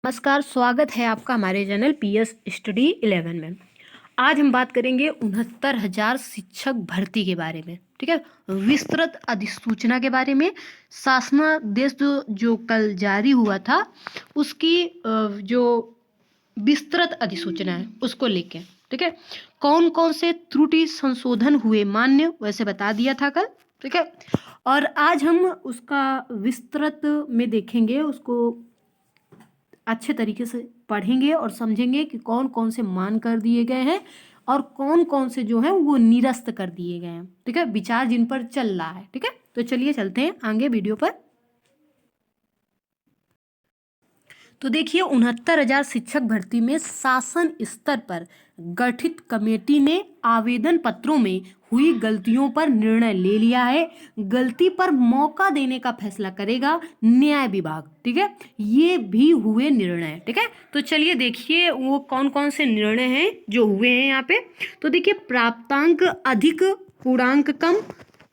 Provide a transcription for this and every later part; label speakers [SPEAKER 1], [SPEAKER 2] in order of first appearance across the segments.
[SPEAKER 1] नमस्कार, स्वागत है आपका हमारे चैनल पीएस स्टडी 11 में। आज हम बात करेंगे 69,000 शिक्षक भर्ती के बारे में। ठीक है, विस्तृत अधिसूचना के बारे में। शासनादेश जो कल जारी हुआ था उसकी जो विस्तृत अधिसूचना है उसको लेके। ठीक है, कौन कौन से त्रुटि संशोधन हुए मान्य वैसे बता दिया था कल। ठीक है, और आज हम उसका विस्तृत में देखेंगे, उसको अच्छे तरीके से पढ़ेंगे और समझेंगे कि कौन कौन से मान कर दिए गए हैं और कौन कौन से जो हैं वो निरस्त कर दिए गए हैं। ठीक है, विचार जिन पर चल रहा है। ठीक है, तो चलिए चलते हैं आगे वीडियो पर। तो देखिए, 69,000 शिक्षक भर्ती में शासन स्तर पर गठित कमेटी ने आवेदन पत्रों में हुई गलतियों पर निर्णय ले लिया है। गलती पर मौका देने का फैसला करेगा न्याय विभाग। ठीक है, ये भी हुए निर्णय। ठीक है, तो चलिए देखिए वो कौन कौन से निर्णय हैं जो हुए हैं यहाँ पे। तो देखिए, प्राप्तांक अधिक पूर्णांक कम,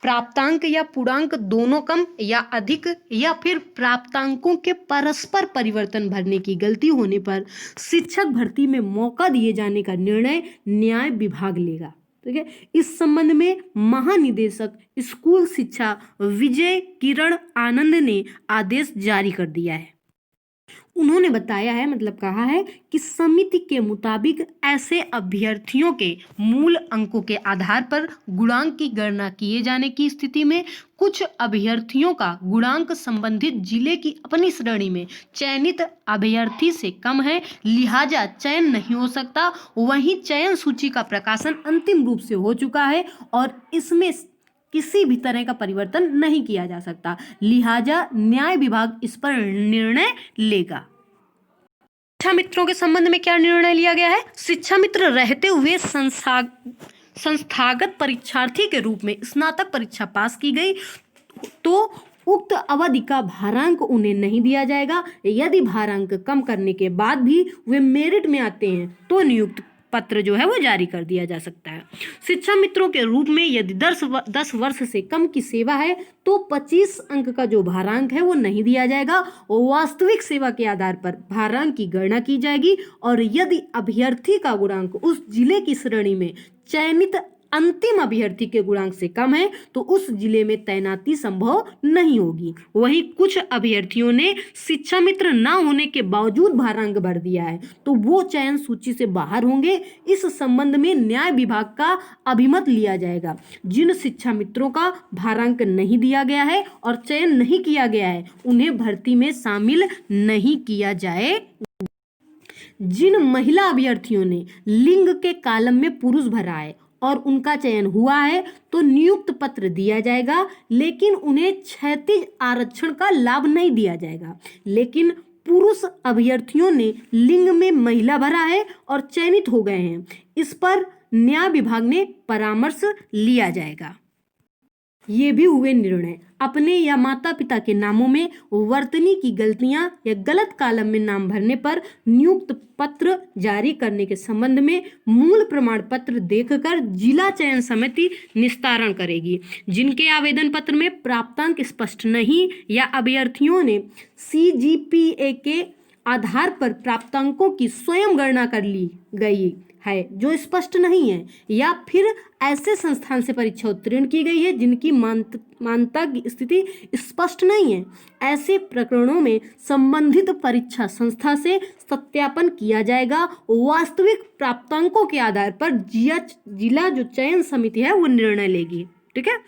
[SPEAKER 1] प्राप्तांक या पूर्णांक दोनों कम या अधिक, या फिर प्राप्तांकों के परस्पर परिवर्तन भरने की गलती होने पर शिक्षक भर्ती में मौका दिए जाने का निर्णय न्याय विभाग लेगा। ठीक है, इस संबंध में महानिदेशक स्कूल शिक्षा विजय किरण आनंद ने आदेश जारी कर दिया है। उन्होंने बताया है, मतलब कहा है कि समिति के मुताबिक ऐसे अभ्यर्थियों के मूल अंकों के आधार पर गुणांक की गणना किए जाने की स्थिति में कुछ अभ्यर्थियों का गुणांक संबंधित जिले की अपनी श्रेणी में चयनित अभ्यर्थी से कम है, लिहाजा चयन नहीं हो सकता। वहीं चयन सूची का प्रकाशन अंतिम रूप से हो चुका है और इसमें किसी भी तरह का परिवर्तन नहीं किया जा सकता, लिहाजा न्याय विभाग इस पर निर्णय लेगा। शिक्षा मित्रों के संबंध में क्या निर्णय लिया गया है? शिक्षा मित्र रहते हुए संस्थागत परीक्षार्थी के रूप में स्नातक परीक्षा पास की गई तो उक्त अवधि का भारांक उन्हें नहीं दिया जाएगा। यदि भारांक कम करने के बाद भी वे मेरिट में आते हैं तो नियुक्त पत्र जो है वो जारी कर दिया जा सकता है। शिक्षा मित्रों के रूप में यदि 10 वर्ष से कम की सेवा है तो 25 अंक का जो भारांक है वो नहीं दिया जाएगा। वास्तविक सेवा के आधार पर भारांक की गणना की जाएगी और यदि अभ्यर्थी का गुणांक उस जिले की श्रेणी में चयनित अंतिम अभ्यर्थी के गुणांक से कम है तो उस जिले में तैनाती संभव नहीं होगी। वहीं कुछ अभ्यर्थियों ने शिक्षा मित्र न होने के बावजूद भारांक भर दिया है तो वो चयन सूची से बाहर होंगे। इस संबंध में न्याय विभाग का अभिमत लिया जाएगा। जिन शिक्षा मित्रों का भारांक नहीं दिया गया है और चयन नहीं किया गया है उन्हें भर्ती में शामिल नहीं किया जाए। जिन महिला अभ्यर्थियों ने लिंग के कॉलम में पुरुष भरा है और उनका चयन हुआ है तो नियुक्त पत्र दिया जाएगा, लेकिन उन्हें क्षैतिज आरक्षण का लाभ नहीं दिया जाएगा। लेकिन पुरुष अभ्यर्थियों ने लिंग में महिला भरा है और चयनित हो गए हैं, इस पर न्याय विभाग ने परामर्श लिया जाएगा। ये भी हुए निर्णय। अपने या माता पिता के नामों में वर्तनी की गलतियां या गलत कॉलम में नाम भरने पर नियुक्त पत्र जारी करने के संबंध में मूल प्रमाण पत्र देखकर जिला चयन समिति निस्तारण करेगी। जिनके आवेदन पत्र में प्राप्तांक स्पष्ट नहीं या अभ्यर्थियों ने CGPA के आधार पर प्राप्तांकों की स्वयं गणना कर ली गई है जो स्पष्ट नहीं है, या फिर ऐसे संस्थान से परीक्षा उत्तीर्ण की गई है जिनकी मान्यता की स्थिति स्पष्ट नहीं है, ऐसे प्रकरणों में संबंधित परीक्षा संस्था से सत्यापन किया जाएगा। वास्तविक प्राप्तांकों के आधार पर जिला जो चयन समिति है वो निर्णय लेगी। ठीक है,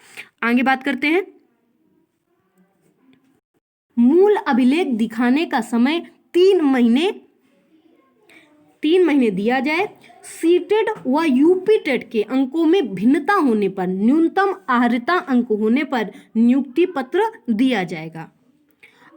[SPEAKER 1] आगे बात करते हैं। मूल अभिलेख दिखाने का समय 3 महीने दिया जाए। सीटेट व यूपीटेट के अंकों में भिन्नता होने पर न्यूनतम अर्हता अंक होने पर नियुक्ति पत्र दिया जाएगा।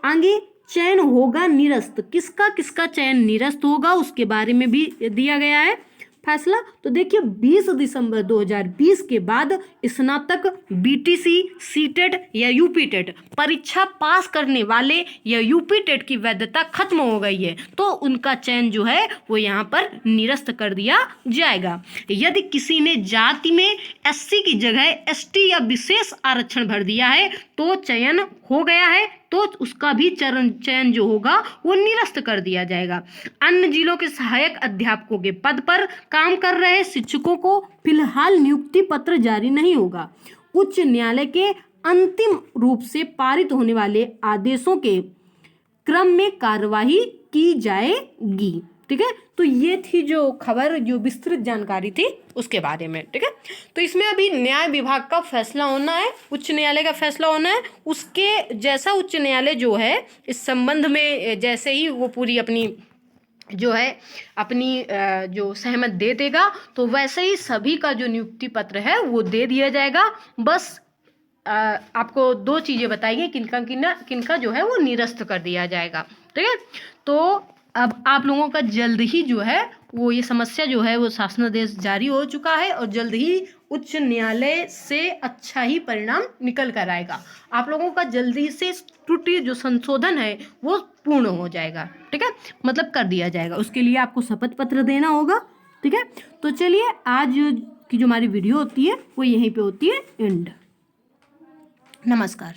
[SPEAKER 1] आगे चयन होगा निरस्त। किसका किसका चयन निरस्त होगा उसके बारे में भी दिया गया है फैसला। तो देखिए, 20 दिसंबर 2020 के बाद स्नातक BTC, सीटेट या यूपीटेट परीक्षा पास करने वाले या यूपीटेट की वैधता खत्म हो गई है तो उनका चयन जो है वो यहाँ पर निरस्त कर दिया जाएगा। यदि किसी ने जाति में SC की जगह ST या विशेष आरक्षण भर दिया है तो चयन हो गया है, तो उसका भी चयन जो होगा वो निरस्त कर दिया जाएगा। अन्य जिलों के सहायक अध्यापकों के पद पर काम कर रहे शिक्षकों को फिलहाल नियुक्ति पत्र जारी नहीं होगा। उच्च न्यायालय के अंतिम रूप से पारित होने वाले आदेशों के क्रम में कार्यवाही की जाएगी। ठीक है, तो ये थी जो खबर, जो विस्तृत जानकारी थी उसके बारे में। ठीक है, तो इसमें अभी न्याय विभाग का फैसला होना है, उच्च न्यायालय का फैसला होना है। उसके जैसा उच्च न्यायालय जो है इस संबंध में जैसे ही वो पूरी अपनी जो है अपनी जो सहमत दे देगा, तो वैसे ही सभी का जो नियुक्ति पत्र है वो दे दिया जाएगा। बस आपको दो चीज़ें बताई गई, किनका जो है वो निरस्त कर दिया जाएगा। ठीक है, तो अब आप लोगों का जल्द ही जो है वो ये समस्या जो है वो शासनादेश जारी हो चुका है और जल्द ही उच्च न्यायालय से अच्छा ही परिणाम निकल कर आएगा। आप लोगों का जल्दी से त्रुटि जो संशोधन है वो पूर्ण हो जाएगा। ठीक है, मतलब कर दिया जाएगा। उसके लिए आपको शपथ पत्र देना होगा। ठीक है, तो चलिए आज की जो हमारी वीडियो होती है वो यहीं पे होती है एंड। नमस्कार।